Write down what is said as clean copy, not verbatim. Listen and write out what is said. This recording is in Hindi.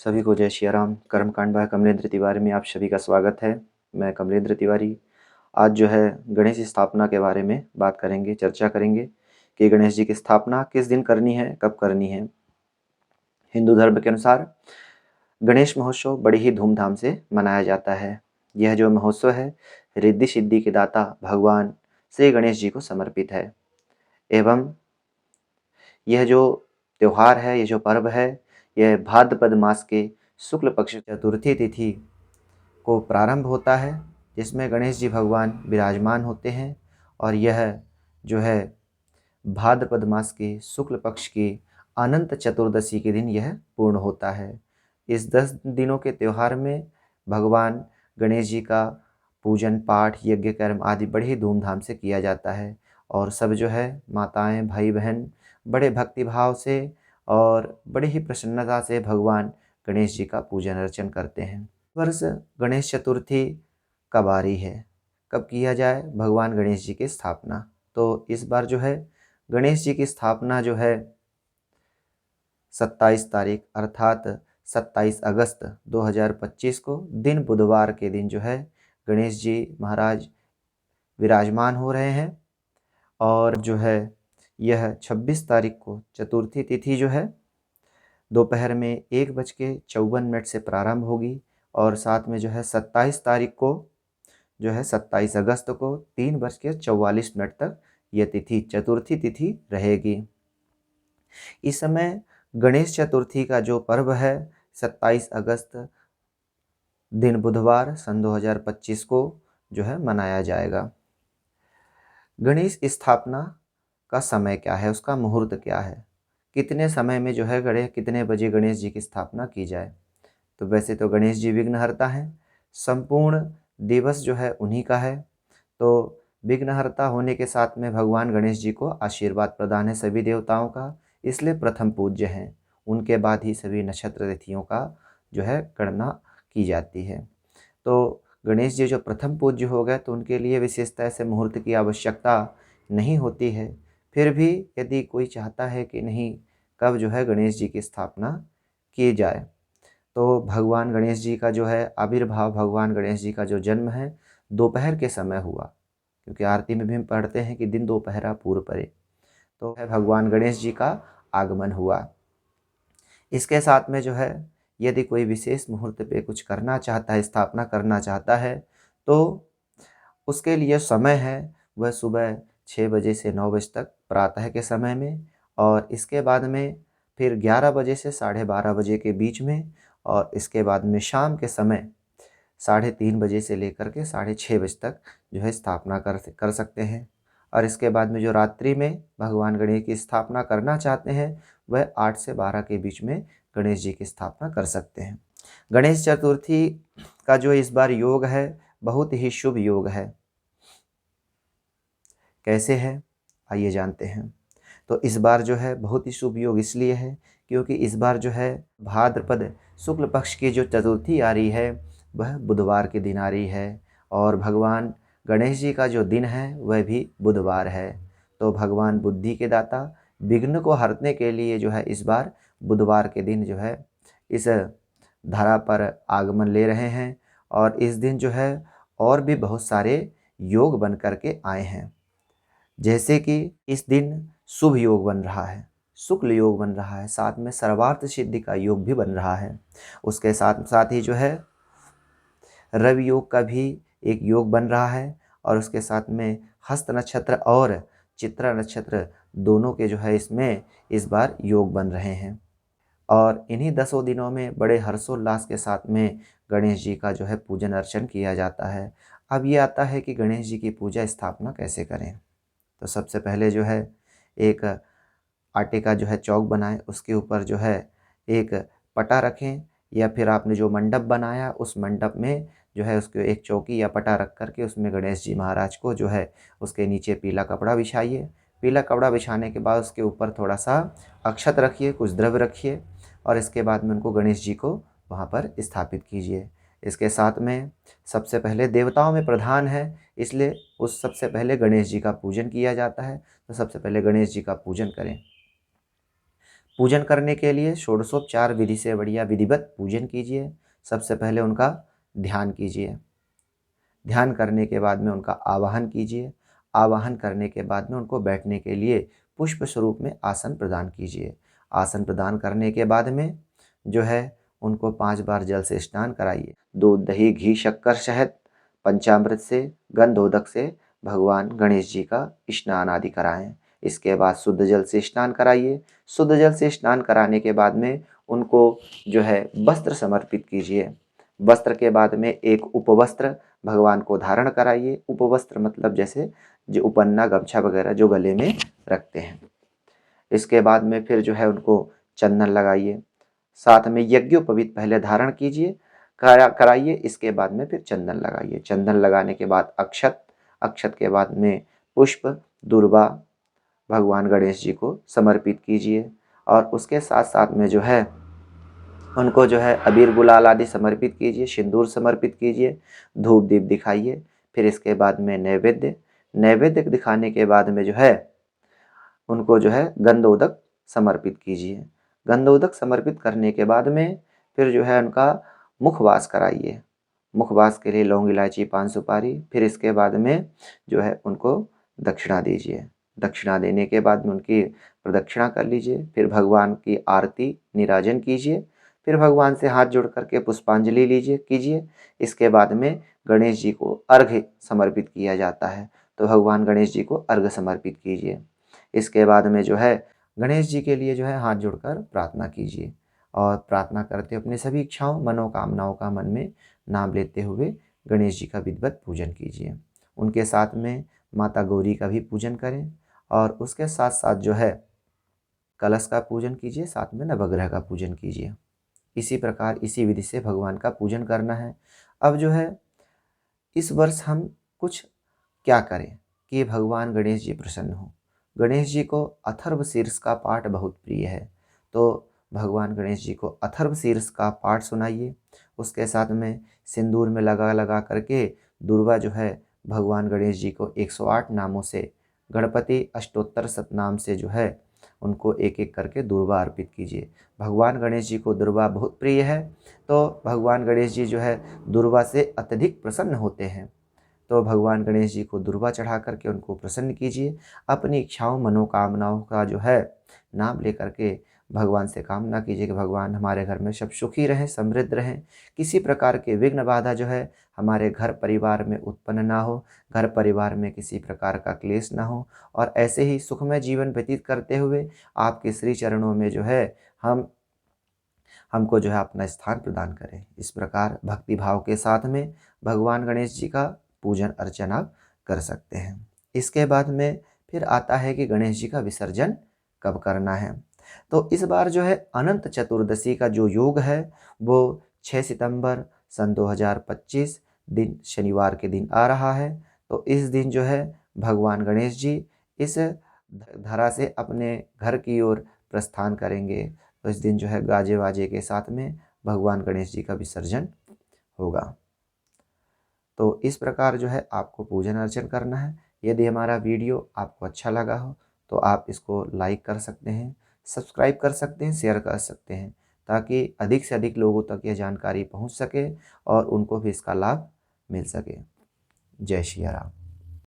सभी को जय सिया राम। कर्मकांड बाय कमलेंद्र तिवारी में आप सभी का स्वागत है। मैं कमलेंद्र तिवारी आज जो है गणेश स्थापना के बारे में बात करेंगे, चर्चा करेंगे कि गणेश जी की स्थापना किस दिन करनी है, कब करनी है। हिंदू धर्म के अनुसार गणेश महोत्सव बड़ी ही धूमधाम से मनाया जाता है। यह जो महोत्सव है रिद्धि सिद्धि के दाता भगवान श्री गणेश जी को समर्पित है। एवं यह जो त्यौहार है, ये जो पर्व है, यह भाद्रपद मास के शुक्ल पक्ष चतुर्थी तिथि को प्रारंभ होता है, जिसमें गणेश जी भगवान विराजमान होते हैं। और यह जो है भाद्रपद मास के शुक्ल पक्ष की अनंत चतुर्दशी के दिन यह पूर्ण होता है। इस 10 दिनों के त्यौहार में भगवान गणेश जी का पूजन पाठ यज्ञ कर्म आदि बड़े ही धूमधाम से किया जाता है। और सब जो है माताएं भाई बहन बड़े भक्तिभाव से और बड़े ही प्रसन्नता से भगवान गणेश जी का पूजन अर्चन करते हैं। वर्ष गणेश चतुर्थी कब आ रही है, कब किया जाए भगवान गणेश जी की स्थापना। तो इस बार जो है गणेश जी की स्थापना जो है 27 तारीख अर्थात 27 अगस्त 2025 को दिन बुधवार के दिन जो है गणेश जी महाराज विराजमान हो रहे हैं। और जो है यह 26 तारीख को चतुर्थी तिथि जो है दोपहर में 1:54 से प्रारंभ होगी। और साथ में जो है 27 तारीख को जो है 27 अगस्त को 3:44 तक यह तिथि चतुर्थी तिथि रहेगी। इस समय गणेश चतुर्थी का जो पर्व है 27 अगस्त दिन बुधवार सन 2025 को जो है मनाया जाएगा। गणेश स्थापना का समय क्या है, उसका मुहूर्त क्या है, कितने समय में जो है कितने बजे गणेश जी की स्थापना की जाए। तो वैसे तो गणेश जी विघ्नहर्ता हैं, संपूर्ण दिवस जो है उन्हीं का है। तो विघ्नहर्ता होने के साथ में भगवान गणेश जी को आशीर्वाद प्रदान है सभी देवताओं का, इसलिए प्रथम पूज्य हैं। उनके बाद ही सभी नक्षत्र तिथियों का जो है गणना की जाती है। तो गणेश जी जो प्रथम पूज्य हो गए तो उनके लिए विशेषतः से मुहूर्त की आवश्यकता नहीं होती है। फिर भी यदि कोई चाहता है कि नहीं कब जो है गणेश जी की स्थापना की जाए, तो भगवान गणेश जी का जो है आविर्भाव, भगवान गणेश जी का जो जन्म है दोपहर के समय हुआ, क्योंकि आरती में भी हम पढ़ते हैं कि दिन दोपहरा पूर्व परे, तो है भगवान गणेश जी का आगमन हुआ। इसके साथ में जो है यदि कोई विशेष मुहूर्त पे कुछ करना चाहता है, स्थापना करना चाहता है, तो उसके लिए समय है वह सुबह 6 बजे से 9 बजे तक प्रातः के समय में, और इसके बाद में फिर 11 बजे से 12:30 बजे के बीच में, और इसके बाद में शाम के समय 3:30 बजे से लेकर के 6:30 बजे तक जो है स्थापना कर सकते हैं। और इसके बाद में जो रात्रि में भगवान गणेश की स्थापना करना चाहते हैं वह 8 से 12 के बीच में गणेश जी की स्थापना कर सकते हैं। गणेश चतुर्थी का जो इस बार योग है बहुत ही शुभ योग है। कैसे है आइए जानते हैं। तो इस बार जो है बहुत ही शुभ योग इसलिए है क्योंकि इस बार जो है भाद्रपद शुक्ल पक्ष की जो चतुर्थी आ रही है वह बुधवार के दिन आ रही है, और भगवान गणेश जी का जो दिन है वह भी बुधवार है। तो भगवान बुद्धि के दाता विघ्न को हरने के लिए जो है इस बार बुधवार के दिन जो है इस धरा पर आगमन ले रहे हैं। और इस दिन जो है और भी बहुत सारे योग बन करके आए हैं, जैसे कि इस दिन शुभ योग बन रहा है, शुक्ल योग बन रहा है, साथ में सर्वार्थ सिद्धि का योग भी बन रहा है। उसके साथ साथ ही जो है रवि योग का भी एक योग बन रहा है, और उसके साथ में हस्त नक्षत्र और चित्रा नक्षत्र दोनों के जो है इसमें इस बार योग बन रहे हैं। और इन्हीं 10 दिनों में बड़े हर्षोल्लास के साथ में गणेश जी का जो है पूजन अर्चन किया जाता है। अब ये आता है कि गणेश जी की पूजा स्थापना कैसे करें। तो सबसे पहले जो है एक आटे का जो है चौक बनाएं, उसके ऊपर जो है एक पटा रखें, या फिर आपने जो मंडप बनाया उस मंडप में जो है उसको एक चौकी या पटा रख करके उसमें गणेश जी महाराज को जो है उसके नीचे पीला कपड़ा बिछाइए। पीला कपड़ा बिछाने के बाद उसके ऊपर थोड़ा सा अक्षत रखिए, कुछ द्रव्य रखिए, और इसके बाद में उनको गणेश जी को वहाँ पर स्थापित कीजिए। इसके साथ में सबसे पहले देवताओं में प्रधान है, इसलिए उस सबसे पहले गणेश जी का पूजन किया जाता है। तो सबसे पहले गणेश जी का पूजन करें। पूजन करने के लिए षोडशोपचार विधि से बढ़िया विधिवत पूजन कीजिए। सबसे पहले उनका ध्यान कीजिए। ध्यान करने के बाद में उनका आवाहन कीजिए। आवाहन करने के बाद में उनको बैठने के लिए पुष्प स्वरूप में आसन प्रदान कीजिए। आसन प्रदान करने के बाद में जो है उनको 5 बार जल से स्नान कराइए। दूध, दही, घी, शक्कर, शहद, पंचामृत से, गंधोदक से भगवान गणेश जी का स्नान आदि कराएं। इसके बाद शुद्ध जल से स्नान कराइए। शुद्ध जल से स्नान कराने के बाद में उनको जो है वस्त्र समर्पित कीजिए। वस्त्र के बाद में एक उपवस्त्र भगवान को धारण कराइए। उपवस्त्र मतलब जैसे जो उपन्ना, गमछा वगैरह जो गले में रखते हैं। इसके बाद में फिर जो है उनको चंदन लगाइए। साथ में यज्ञोपवीत पहले धारण कीजिए, कराइए। इसके बाद में फिर चंदन लगाइए। चंदन लगाने के बाद अक्षत, अक्षत के बाद में पुष्प, दूर्वा भगवान गणेश जी को समर्पित कीजिए। और उसके साथ साथ में जो है उनको जो है अबीर गुलाल आदि समर्पित कीजिए, सिंदूर समर्पित कीजिए, धूप दीप दिखाइए। फिर इसके बाद में नैवेद्य, नैवेद्य दिखाने के बाद में जो है उनको जो है गंधोदक समर्पित कीजिए। गंधोदक समर्पित करने के बाद में फिर जो है उनका मुखवास कराइए। मुखवास के लिए लौंग, इलायची, पान सुपारी। फिर इसके बाद में जो है उनको दक्षिणा दीजिए। दक्षिणा देने के बाद में उनकी प्रदक्षिणा कर लीजिए। फिर भगवान की आरती निराजन कीजिए। फिर भगवान से हाथ जोड़ करके पुष्पांजलि कीजिए। इसके बाद में गणेश जी को अर्घ्य समर्पित किया जाता है, तो भगवान गणेश जी को अर्घ्य समर्पित कीजिए। इसके बाद में जो है गणेश जी के लिए जो है हाथ जोड़कर प्रार्थना कीजिए और प्रार्थना करते अपने सभी इच्छाओं, मनोकामनाओं का मन में नाम लेते हुए गणेश जी का विधिवत पूजन कीजिए। उनके साथ में माता गौरी का भी पूजन करें और उसके साथ साथ जो है कलश का पूजन कीजिए, साथ में नवग्रह का पूजन कीजिए। इसी प्रकार इसी विधि से भगवान का पूजन करना है। अब जो है इस वर्ष हम कुछ क्या करें कि भगवान गणेश जी प्रसन्न हों। गणेश जी को अथर्वशीर्ष का पाठ बहुत प्रिय है, तो भगवान गणेश जी को अथर्वशीर्ष का पाठ सुनाइए। उसके साथ में सिंदूर में लगा लगा करके दुर्वा जो है भगवान गणेश जी को 108 नामों से, गणपति अष्टोत्तर शतनाम से जो है उनको एक एक करके दुर्वा अर्पित कीजिए। भगवान गणेश जी को दुर्वा बहुत प्रिय है, तो भगवान गणेश जी जो है दुर्वा से अत्यधिक प्रसन्न होते हैं। तो भगवान गणेश जी को दुर्वा चढ़ा करके उनको प्रसन्न कीजिए। अपनी इच्छाओं, मनोकामनाओं का जो है नाम लेकर के भगवान से कामना कीजिए कि भगवान हमारे घर में सब सुखी रहें, समृद्ध रहें। किसी प्रकार के विघ्न बाधा जो है हमारे घर परिवार में उत्पन्न ना हो, घर परिवार में किसी प्रकार का क्लेश ना हो और ऐसे ही सुखमय जीवन व्यतीत करते हुए आपके श्री चरणों में जो है हमको जो है अपना स्थान प्रदान करें। इस प्रकार भक्ति भाव के साथ में भगवान गणेश जी का पूजन अर्चना कर सकते हैं। इसके बाद में फिर आता है कि गणेश जी का विसर्जन कब करना है। तो इस बार जो है अनंत चतुर्दशी का जो योग है वो 6 सितंबर सन 2025 दिन शनिवार के दिन आ रहा है। तो इस दिन जो है भगवान गणेश जी इस धरा से अपने घर की ओर प्रस्थान करेंगे। तो इस दिन जो है गाजे वाजे के साथ में भगवान गणेश जी का विसर्जन होगा। तो इस प्रकार जो है आपको पूजन अर्चन करना है। यदि हमारा वीडियो आपको अच्छा लगा हो तो आप इसको लाइक कर सकते हैं, सब्सक्राइब कर सकते हैं, शेयर कर सकते हैं, ताकि अधिक से अधिक लोगों तक यह जानकारी पहुंच सके और उनको भी इसका लाभ मिल सके। जय श्री राम।